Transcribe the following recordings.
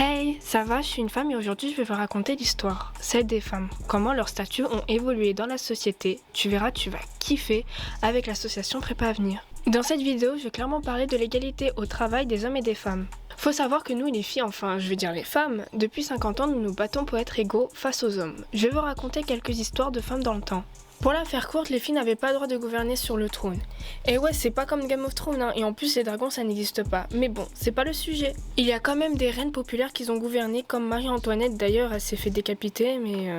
Hey, ça va, je suis une femme et aujourd'hui je vais vous raconter l'histoire, celle des femmes, comment leurs statuts ont évolué dans la société. Tu verras, tu vas kiffer avec l'association Prépa Avenir. Dans cette vidéo, je vais clairement parler de l'égalité au travail des hommes et des femmes. Faut savoir que nous les filles, enfin je veux dire les femmes, depuis 50 ans nous nous battons pour être égaux face aux hommes. Je vais vous raconter quelques histoires de femmes dans le temps. Pour la faire courte, les filles n'avaient pas le droit de gouverner sur le trône. Et ouais, c'est pas comme Game of Thrones, hein, et en plus les dragons ça n'existe pas. Mais bon, c'est pas le sujet. Il y a quand même des reines populaires qui ont gouverné, comme Marie-Antoinette d'ailleurs, elle s'est fait décapiter, mais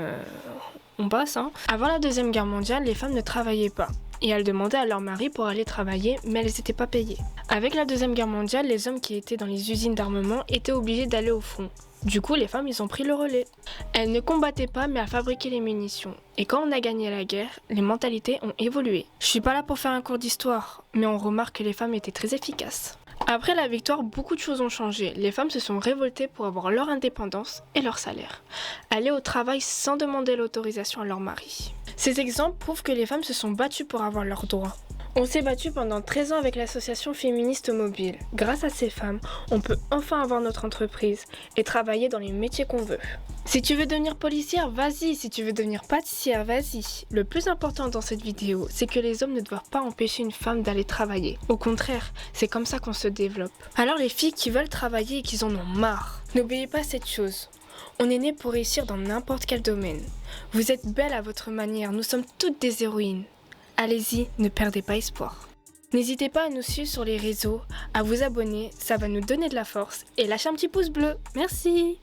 on passe, hein. Avant la Deuxième Guerre mondiale, les femmes ne travaillaient pas. Et elles demandaient à leur mari pour aller travailler, mais elles n'étaient pas payées. Avec la Deuxième Guerre mondiale, les hommes qui étaient dans les usines d'armement étaient obligés d'aller au front. Du coup, les femmes, ils ont pris le relais. Elles ne combattaient pas, mais à fabriquer les munitions. Et quand on a gagné la guerre, les mentalités ont évolué. Je suis pas là pour faire un cours d'histoire, mais on remarque que les femmes étaient très efficaces. Après la victoire, beaucoup de choses ont changé. Les femmes se sont révoltées pour avoir leur indépendance et leur salaire. Aller au travail sans demander l'autorisation à leur mari. Ces exemples prouvent que les femmes se sont battues pour avoir leurs droits. On s'est battu pendant 13 ans avec l'association féministe mobile. Grâce à ces femmes, on peut enfin avoir notre entreprise et travailler dans les métiers qu'on veut. Si tu veux devenir policière, vas-y. Si tu veux devenir pâtissière, vas-y. Le plus important dans cette vidéo, c'est que les hommes ne doivent pas empêcher une femme d'aller travailler. Au contraire, c'est comme ça qu'on se développe. Alors les filles qui veulent travailler et qui en ont marre, n'oubliez pas cette chose. On est né pour réussir dans n'importe quel domaine. Vous êtes belles à votre manière, nous sommes toutes des héroïnes. Allez-y, ne perdez pas espoir. N'hésitez pas à nous suivre sur les réseaux, à vous abonner, ça va nous donner de la force et lâchez un petit pouce bleu. Merci!